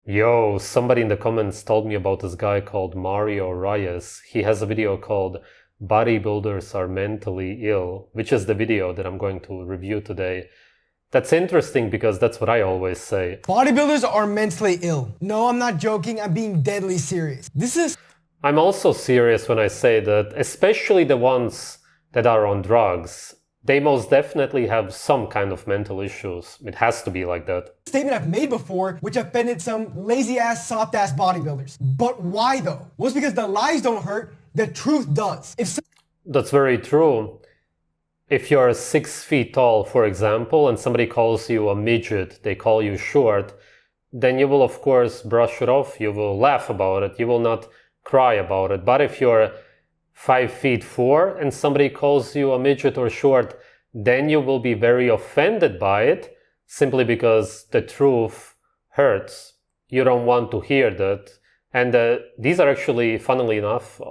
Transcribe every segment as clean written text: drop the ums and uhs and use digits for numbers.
Yo, somebody in the comments told me about this guy called Rios. He has a video called Bodybuilders Are Mentally Ill, which is the video that I'm going to review today. That's interesting because that's what I always say. Bodybuilders are mentally ill. No, I'm not joking. I'm being deadly serious. I'm also serious when I say that, especially the ones that are on drugs. They most definitely have some kind of mental issues. It has to be like that. Statement I've made before, which offended some lazy-ass, soft-ass bodybuilders. But why though? Well, it's because the lies don't hurt, the truth does. That's very true. If you're 6 feet tall, for example, and somebody calls you a midget, they call you short, then you will of course brush it off, you will laugh about it, you will not cry about it. But if you're 5'4" and somebody calls you a midget or short, then you will be very offended by it simply because the truth hurts. You don't want to hear that. And these are actually, funnily enough,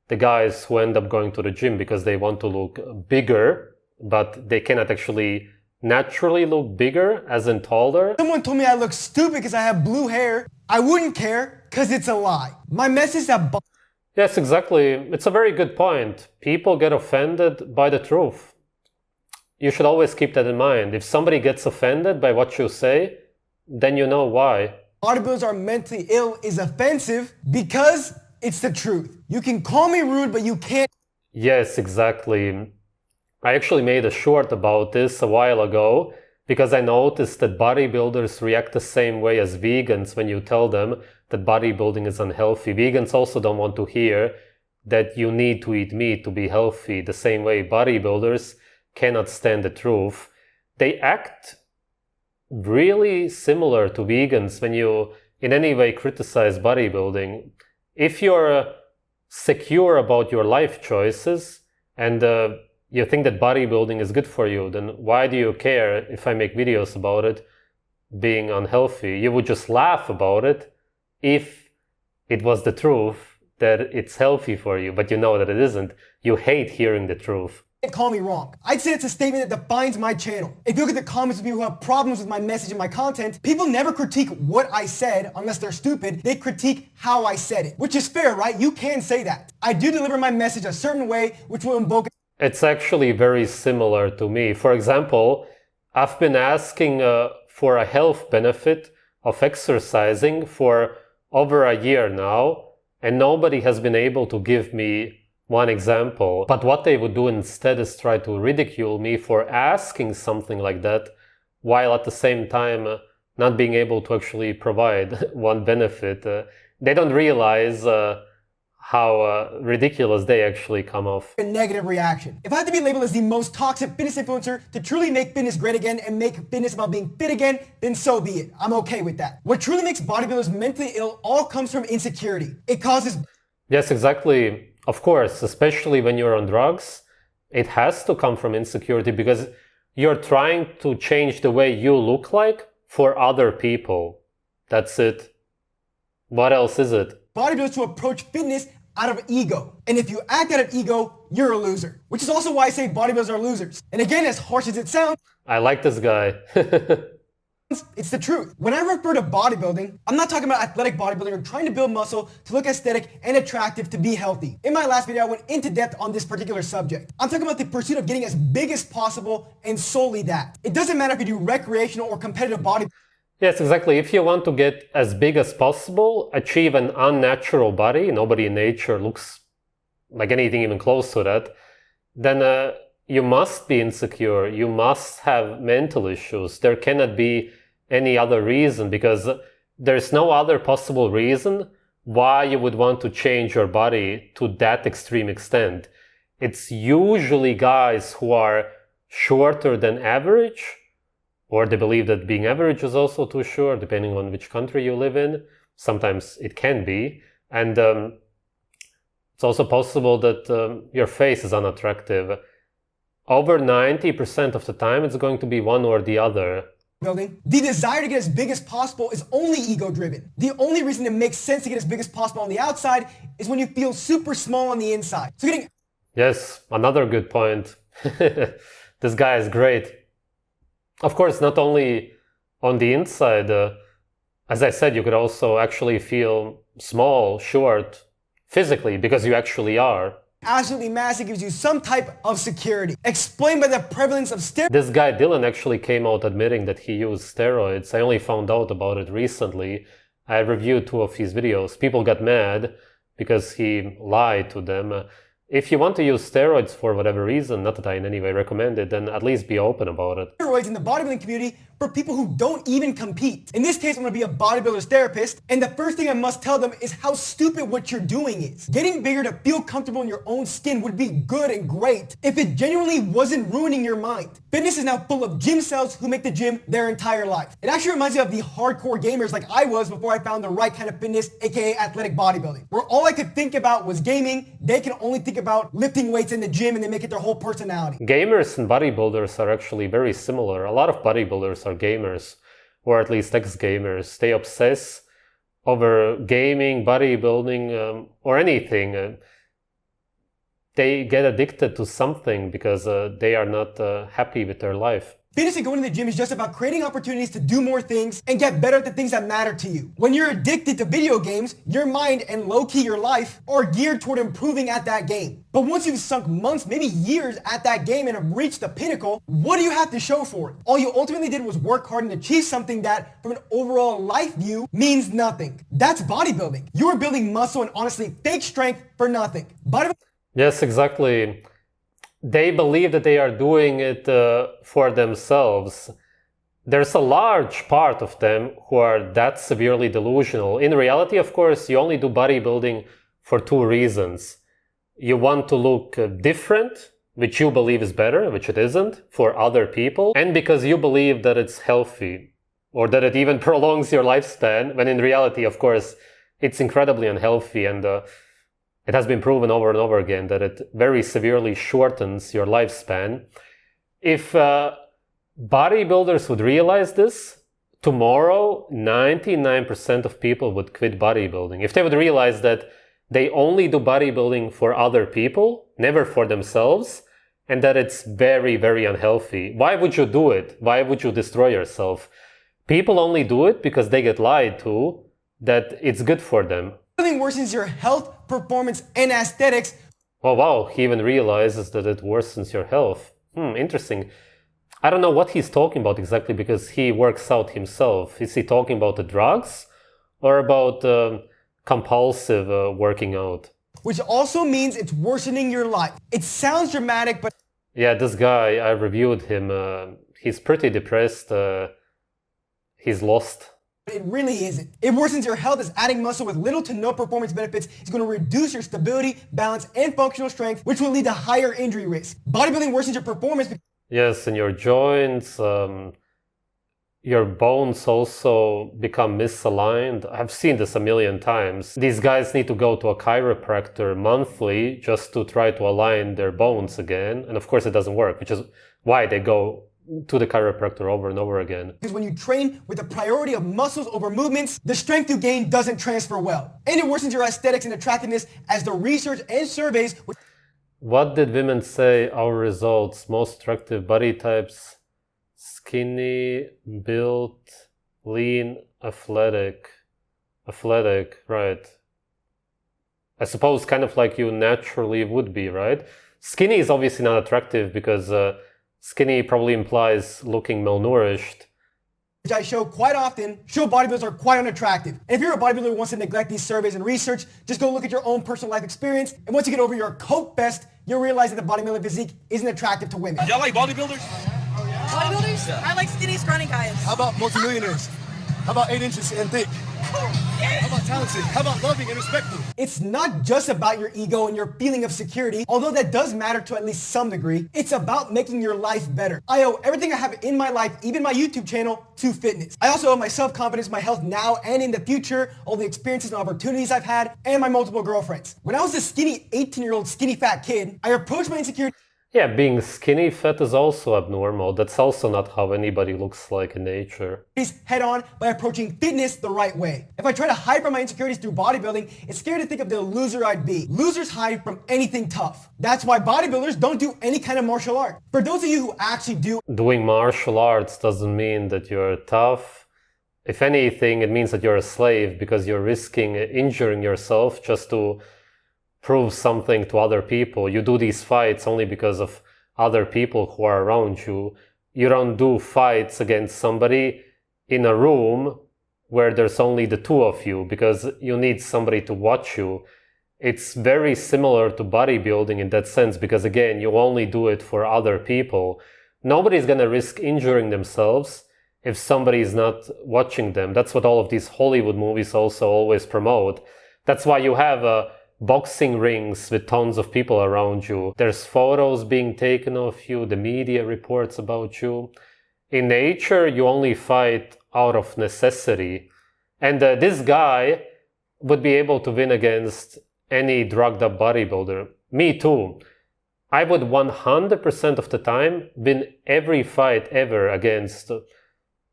the guys who end up going to the gym because they want to look bigger, but they cannot actually naturally look bigger, as in taller. Someone told me I look stupid because I have blue hair. I wouldn't care because it's a lie. My message that Yes, exactly. It's a very good point. People get offended by the truth. You should always keep that in mind. If somebody gets offended by what you say, then you know why. Bodybuilders are mentally ill is offensive because it's the truth. You can call me rude, but you can't. Yes, exactly. I actually made a short about this a while ago because I noticed that bodybuilders react the same way as vegans when you tell them that bodybuilding is unhealthy. Vegans also don't want to hear that you need to eat meat to be healthy. The same way bodybuilders cannot stand the truth. They act really similar to vegans when you in any way criticize bodybuilding. If you're secure about your life choices and you think that bodybuilding is good for you, then why do you care if I make videos about it being unhealthy? You would just laugh about it if it was the truth that it's healthy for you, but you know that it isn't. You hate hearing the truth. Call me wrong. I'd say it's a statement that defines my channel. If you look at the comments of people who have problems with my message and my content, people never critique what I said unless they're stupid. They critique how I said it, which is fair, right? You can say that. I do deliver my message a certain way, which will invoke. It's actually very similar to me. For example, I've been asking for a health benefit of exercising for over a year now, and nobody has been able to give me one example. But what they would do instead is try to ridicule me for asking something like that, while at the same time not being able to actually provide one benefit. They don't realize how ridiculous they actually come off. A negative reaction. If I had to be labeled as the most toxic fitness influencer to truly make fitness great again and make fitness about being fit again, then so be it. I'm okay with that. What truly makes bodybuilders mentally ill all comes from insecurity. It causes... Yes, exactly. Of course, especially when you're on drugs, it has to come from insecurity because you're trying to change the way you look like for other people. That's it. What else is it? Bodybuilders to approach fitness out of ego. And if you act out of ego, you're a loser. Which is also why I say bodybuilders are losers. And again, as harsh as it sounds, I like this guy. it's the truth. When I refer to bodybuilding, I'm not talking about athletic bodybuilding or trying to build muscle to look aesthetic and attractive to be healthy. In my last video, I went into depth on this particular subject. I'm talking about the pursuit of getting as big as possible and solely that. It doesn't matter if you do recreational or competitive bodybuilding. Yes, exactly. If you want to get as big as possible, achieve an unnatural body, nobody in nature looks like anything even close to that, then you must be insecure. You must have mental issues. There cannot be any other reason because there's no other possible reason why you would want to change your body to that extreme extent. It's usually guys who are shorter than average, or they believe that being average is also too short, depending on which country you live in. Sometimes it can be. And it's also possible that your face is unattractive. Over 90% of the time, it's going to be one or the other. The desire to get as big as possible is only ego-driven. The only reason it makes sense to get as big as possible on the outside is when you feel super small on the inside. So Yes, another good point. This guy is great. Of course, not only on the inside, As I said, you could also actually feel small, short, physically, because you actually are. Absolutely massive, gives you some type of security. Explained by the prevalence of steroids. This guy Dylan actually came out admitting that he used steroids. I only found out about it recently. I reviewed 2 of his videos. People got mad because he lied to them. If you want to use steroids for whatever reason, not that I in any way recommend it, then at least be open about it. Steroids in the bodybuilding community for people who don't even compete. In this case, I'm gonna be a bodybuilder's therapist, and the first thing I must tell them is how stupid what you're doing is. Getting bigger to feel comfortable in your own skin would be good and great if it genuinely wasn't ruining your mind. Fitness is now full of gym cells who make the gym their entire life. It actually reminds me of the hardcore gamers like I was before I found the right kind of fitness, aka athletic bodybuilding, where all I could think about was gaming. They can only think about lifting weights in the gym and they make it their whole personality. Gamers and bodybuilders are actually very similar. A lot of bodybuilders are gamers, or at least ex-gamers. They obsess over gaming, bodybuilding, or anything. They get addicted to something because they are not happy with their life. Fitness and going to the gym is just about creating opportunities to do more things and get better at the things that matter to you. When you're addicted to video games, your mind and low-key your life are geared toward improving at that game. But once you've sunk months, maybe years at that game and have reached the pinnacle, what do you have to show for it? All you ultimately did was work hard and achieve something that, from an overall life view, means nothing. That's bodybuilding. You are building muscle and honestly fake strength for nothing. Yes, exactly. They believe that they are doing it for themselves. There's a large part of them who are that severely delusional. In reality, of course, you only do bodybuilding for 2 reasons. You want to look different, which you believe is better, which it isn't, for other people, and because you believe that it's healthy, or that it even prolongs your lifespan, when in reality, of course, it's incredibly unhealthy, and it has been proven over and over again that it very severely shortens your lifespan. If bodybuilders would realize this, tomorrow 99% of people would quit bodybuilding. If they would realize that they only do bodybuilding for other people, never for themselves, and that it's very, very unhealthy. Why would you do it? Why would you destroy yourself? People only do it because they get lied to that it's good for them. Nothing worsens your health, performance, and aesthetics. Oh wow, he even realizes that it worsens your health. Interesting. I don't know what he's talking about exactly because he works out himself. Is he talking about the drugs or about compulsive working out? Which also means it's worsening your life. It sounds dramatic, but... Yeah, this guy, I reviewed him. He's pretty depressed. He's lost. It really isn't. It worsens your health as adding muscle with little to no performance benefits is going to reduce your stability, balance, and functional strength, which will lead to higher injury risk. Bodybuilding worsens your performance. Yes, and your joints, your bones also become misaligned. I've seen this a million times. These guys need to go to a chiropractor monthly just to try to align their bones again. And of course it doesn't work, which is why they go to the chiropractor over and over again. Because when you train with the priority of muscles over movements, the strength you gain doesn't transfer well. And it worsens your aesthetics and attractiveness as the research and surveys... What did women say? Our results, most attractive body types, skinny, built, lean, athletic. Athletic, right. I suppose kind of like you naturally would be, right? Skinny is obviously not attractive because skinny probably implies looking malnourished. Which I show quite often, show bodybuilders are quite unattractive. And if you're a bodybuilder who wants to neglect these surveys and research, just go look at your own personal life experience. And once you get over your coke fest, you'll realize that the bodybuilding physique isn't attractive to women. Y'all like bodybuilders? Bodybuilders? Yeah. I like skinny, scrawny guys. How about multimillionaires? How about 8 inches and thick? How about talented? How about loving and respectful? It's not just about your ego and your feeling of security, although that does matter to at least some degree. It's about making your life better. I owe everything I have in my life, even my YouTube channel, to fitness. I also owe my self-confidence, my health now and in the future, all the experiences and opportunities I've had, and my multiple girlfriends. When I was a skinny 18-year-old skinny fat kid, I approached my insecurity. Yeah, being skinny fat is also abnormal. That's also not how anybody looks like in nature. Head on by approaching fitness the right way. If I try to hide from my insecurities through bodybuilding, it's scary to think of the loser I'd be. Losers hide from anything tough. That's why bodybuilders don't do any kind of martial art. For those of you who actually do... Doing martial arts doesn't mean that you're tough. If anything, it means that you're a slave because you're risking injuring yourself just to prove something to other people. You do these fights only because of other people who are around you. You don't do fights against somebody in a room where there's only the two of you because you need somebody to watch you. It's very similar to bodybuilding in that sense because, again, you only do it for other people. Nobody's going to risk injuring themselves if somebody is not watching them. That's what all of these Hollywood movies also always promote. That's why you have boxing rings with tons of people around you. There's photos being taken of you. The media reports about you. In nature, you only fight out of necessity. And this guy would be able to win against any drugged up bodybuilder. Me too. I would 100% of the time win every fight ever against,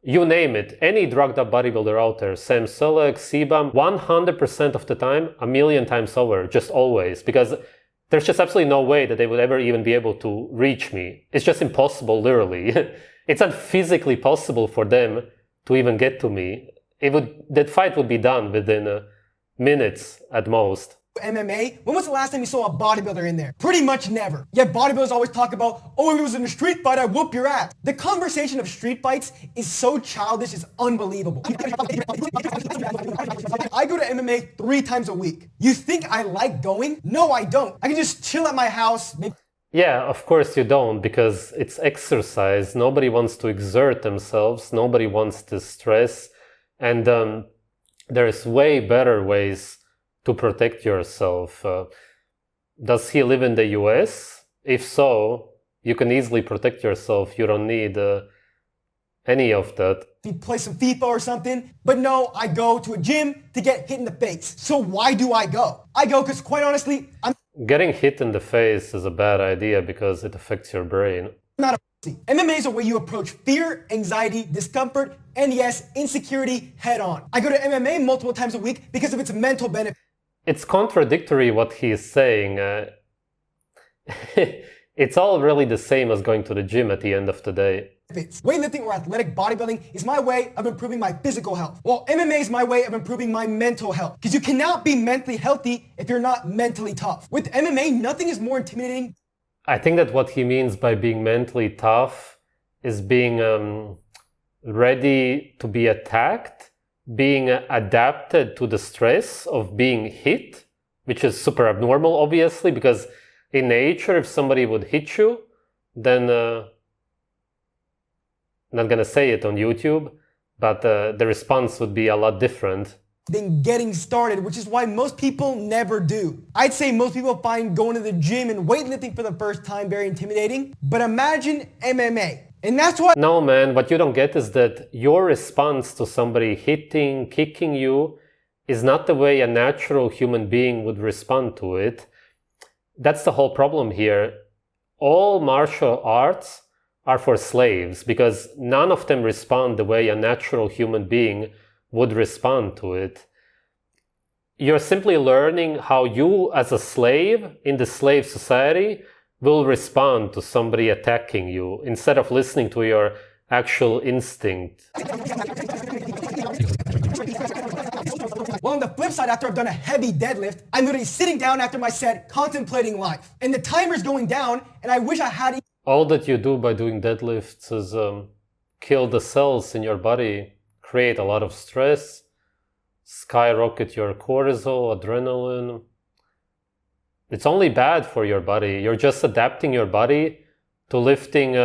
you name it, any drugged up bodybuilder out there. Sam Sulek, Sebam, 100% of the time, a million times over, just always. Because there's just absolutely no way that they would ever even be able to reach me. It's just impossible, literally. It's not physically possible for them to even get to me. That fight would be done within minutes at most. MMA, when was the last time you saw a bodybuilder in there? Pretty much never. Yet bodybuilders always talk about, oh, if it was in a street fight, I'd whoop your ass. The conversation of street fights is so childish, it's unbelievable. I go to MMA 3 times a week. You think I like going? No, I don't. I can just chill at my house. Yeah, of course you don't, because it's exercise. Nobody wants to exert themselves. Nobody wants to stress. And there's way better ways to protect yourself. Does he live in the US? If so, you can easily protect yourself. You don't need any of that. You play some FIFA or something. But no, I go to a gym to get hit in the face. So why do I go? I go because, quite honestly, I'm Getting hit in the face is a bad idea because it affects your brain. not a pussy. MMA is a way you approach fear, anxiety, discomfort, and yes, insecurity head on. I go to MMA multiple times a week because of its mental benefits. It's contradictory what he is saying. It's all really the same as going to the gym at the end of the day. Weightlifting or athletic bodybuilding is my way of improving my physical health, while MMA is my way of improving my mental health. Because you cannot be mentally healthy if you're not mentally tough. With MMA, nothing is more intimidating. I think that what he means by being mentally tough is being ready to be attacked, being adapted to the stress of being hit, which is super abnormal, obviously, because in nature, if somebody would hit you, then I'm not gonna say it on YouTube, but the response would be a lot different. Than getting started, which is why most people never do. I'd say most people find going to the gym and weightlifting for the first time very intimidating, but imagine MMA. And that's why— No, man, what you don't get is that your response to somebody hitting, kicking you is not the way a natural human being would respond to it. That's the whole problem here. All martial arts are for slaves because none of them respond the way a natural human being would respond to it. You're simply learning how you, as a slave in the slave society, will respond to somebody attacking you instead of listening to your actual instinct. Well, on the flip side, after I've done a heavy deadlift, I'm literally sitting down after my set, contemplating life. And the timer's going down, and I wish I had— All that you do by doing deadlifts is kill the cells in your body, create a lot of stress, skyrocket your cortisol, adrenaline. It's only bad for your body. You're just adapting your body to lifting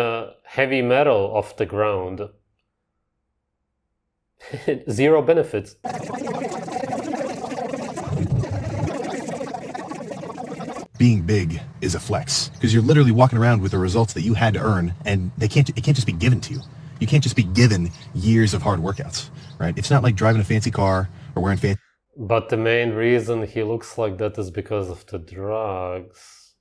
heavy metal off the ground. Zero benefits. Being big is a flex because you're literally walking around with the results that you had to earn, and it can't just be given to you. You can't just be given years of hard workouts, right? It's not like driving a fancy car or wearing fancy— But the main reason he looks like that is because of the drugs.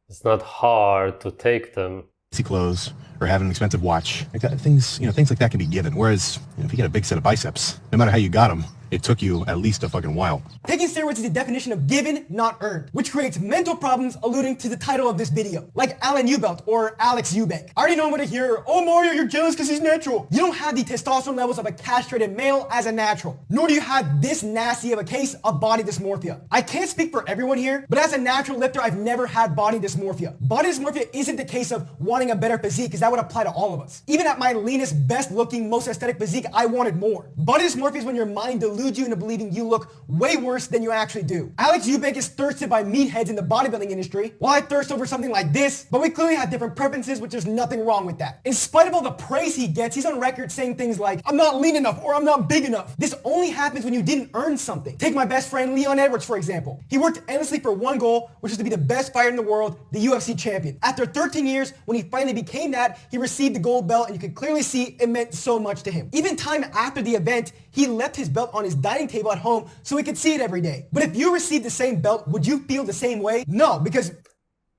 It's not hard to take them. clothes or have an expensive watch. Like that, things like that can be given. Whereas if you get a big set of biceps, no matter how you got them, it took you at least a fucking while. Taking steroids is the definition of given, not earned, which creates mental problems alluding to the title of this video, like Alan Ubelt or Alex Eubank. I already know what to hear. Oh, Mario, you're jealous because he's natural. You don't have the testosterone levels of a castrated male as a natural, nor do you have this nasty of a case of body dysmorphia. I can't speak for everyone here, but as a natural lifter, I've never had body dysmorphia. Body dysmorphia isn't the case of wanting a better physique, because that would apply to all of us. Even at my leanest, best looking, most aesthetic physique, I wanted more. Body dysmorphia is when your mind deludes you into believing you look way worse than you actually do. Alex Eubank is thirsted by meatheads in the bodybuilding industry, while I thirst over something like this, but we clearly have different preferences, which there's nothing wrong with that. In spite of all the praise he gets, he's on record saying things like, I'm not lean enough or I'm not big enough. This only happens when you didn't earn something. Take my best friend Leon Edwards, for example. He worked endlessly for one goal, which is to be the best fighter in the world, the UFC champion. After 13 years, when he finally became that, he received the gold belt, and you can clearly see it meant so much to him. Even time after the event, he left his belt on his dining table at home so he could see it every day. But if you received the same belt, would you feel the same way? No, because...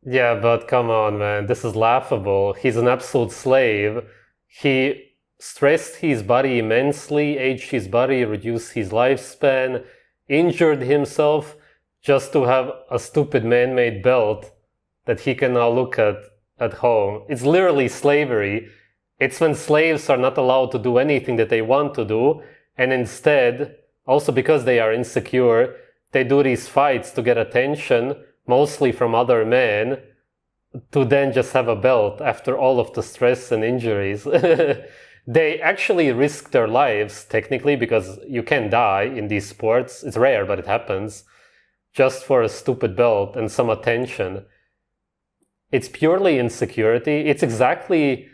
Yeah, but come on, man. This is laughable. He's an absolute slave. He stressed his body immensely, aged his body, reduced his lifespan, injured himself just to have a stupid man-made belt that he can now look at home. It's literally slavery. It's when slaves are not allowed to do anything that they want to do, and instead, also because they are insecure, they do these fights to get attention, mostly from other men, to then just have a belt after all of the stress and injuries. They actually risk their lives, technically, because you can die in these sports. It's rare, but it happens, just for a stupid belt and some attention. It's purely insecurity. It's exactly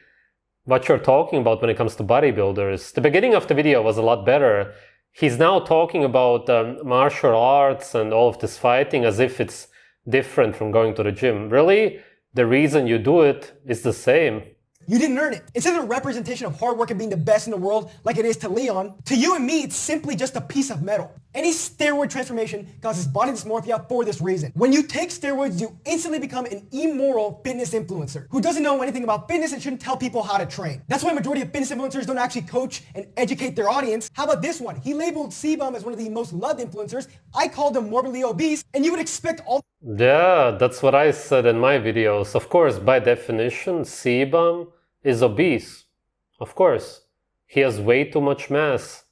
what you're talking about when it comes to bodybuilders. The beginning of the video was a lot better. He's now talking about martial arts and all of this fighting as if it's different from going to the gym. Really, the reason you do it is the same. You didn't earn it. It's not a representation of hard work and being the best in the world like it is to Leon. To you and me, it's simply just a piece of metal. Any steroid transformation causes body dysmorphia for this reason. When you take steroids, you instantly become an immoral fitness influencer who doesn't know anything about fitness and shouldn't tell people how to train. That's why a majority of fitness influencers don't actually coach and educate their audience. How about this one? He labeled Sebum as one of the most loved influencers. I called him morbidly obese, and you would expect all... Yeah, that's what I said in my videos. Of course, by definition, Sebum is obese. Of course. He has way too much mass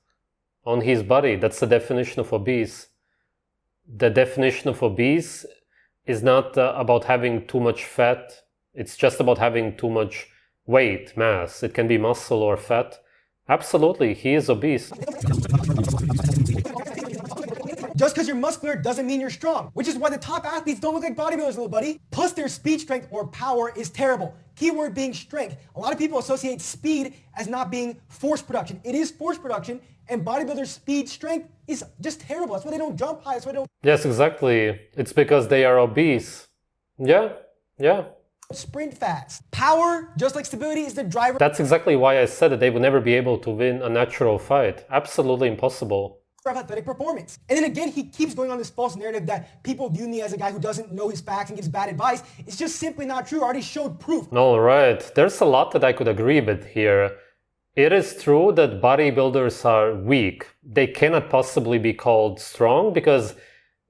on his body. That's the definition of obese. The definition of obese is not about having too much fat. It's just about having too much weight, mass. It can be muscle or fat. Absolutely, he is obese. Just because you're muscular doesn't mean you're strong, which is why the top athletes don't look like bodybuilders, little buddy. Plus, their speed strength or power is terrible. Keyword being strength. A lot of people associate speed as not being force production. It is force production, and bodybuilders' speed strength is just terrible. That's why they don't jump high. That's why they don't... Yes, exactly. It's because they are obese. Yeah. Sprint fast. Power, just like stability, is the driver... That's exactly why I said that they would never be able to win a natural fight. Absolutely impossible. Of athletic performance. And then again, he keeps going on this false narrative that people view me as a guy who doesn't know his facts and gives bad advice. It's just simply not true. I already showed proof. All right. There's a lot that I could agree with here. It is true that bodybuilders are weak. They cannot possibly be called strong because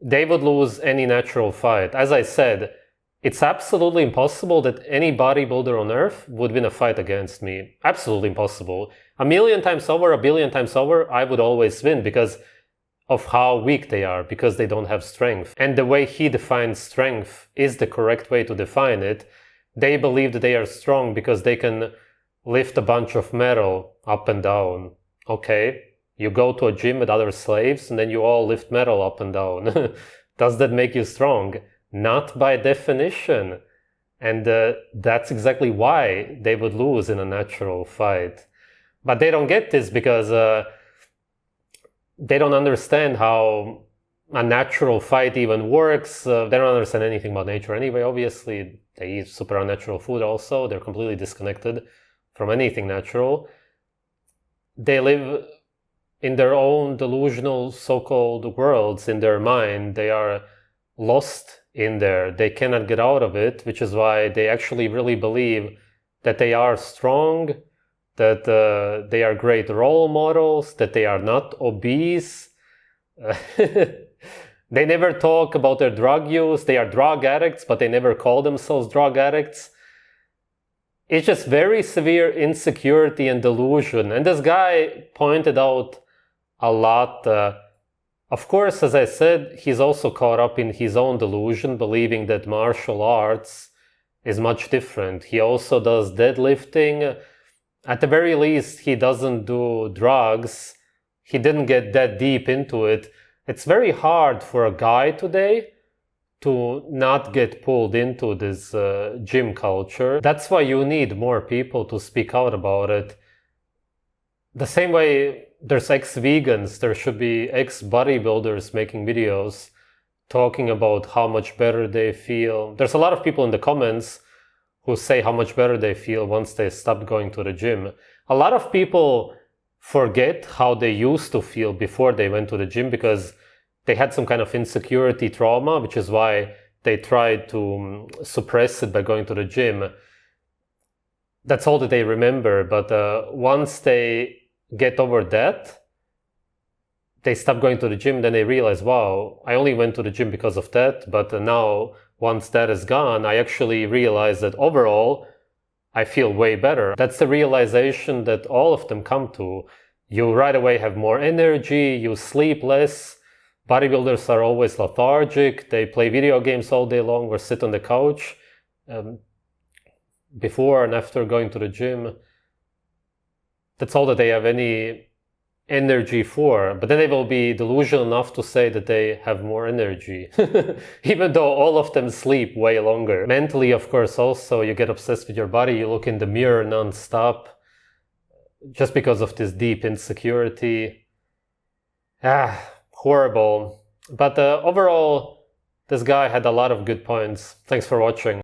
they would lose any natural fight. As I said, it's absolutely impossible that any bodybuilder on earth would win a fight against me. Absolutely impossible. A million times over, a billion times over, I would always win because of how weak they are, because they don't have strength. And the way he defines strength is the correct way to define it. They believe that they are strong because they can lift a bunch of metal up and down. Okay, you go to a gym with other slaves and then you all lift metal up and down. Does that make you strong? Not by definition. And that's exactly why they would lose in a natural fight. But they don't get this because they don't understand how a natural fight even works. They don't understand anything about nature anyway. Obviously, they eat super unnatural food also. They're completely disconnected from anything natural. They live in their own delusional so-called worlds in their mind. They are lost in there. They cannot get out of it, which is why they actually really believe that they are strong, that they are great role models, that they are not obese. They never talk about their drug use. They are drug addicts, but they never call themselves drug addicts. It's just very severe insecurity and delusion. And this guy pointed out a lot. Of course, as I said, he's also caught up in his own delusion, believing that martial arts is much different. He also does deadlifting. At the very least, he doesn't do drugs. He didn't get that deep into it. It's very hard for a guy today to not get pulled into this gym culture. That's why you need more people to speak out about it. The same way there's ex-vegans, there should be ex-bodybuilders making videos talking about how much better they feel. There's a lot of people in the comments who say how much better they feel once they stop going to the gym. A lot of people forget how they used to feel before they went to the gym because they had some kind of insecurity trauma, which is why they tried to suppress it by going to the gym. That's all that they remember. But once they get over that, they stop going to the gym, then they realize, wow, I only went to the gym because of that. But now, once that is gone, I actually realize that overall, I feel way better. That's the realization that all of them come to. You right away have more energy, you sleep less. Bodybuilders are always lethargic. They play video games all day long or sit on the couch before and after going to the gym. That's all that they have any energy for. But then they will be delusional enough to say that they have more energy, even though all of them sleep way longer. Mentally, of course, also, you get obsessed with your body. You look in the mirror non-stop just because of this deep insecurity. Horrible. But overall, this guy had a lot of good points. Thanks for watching.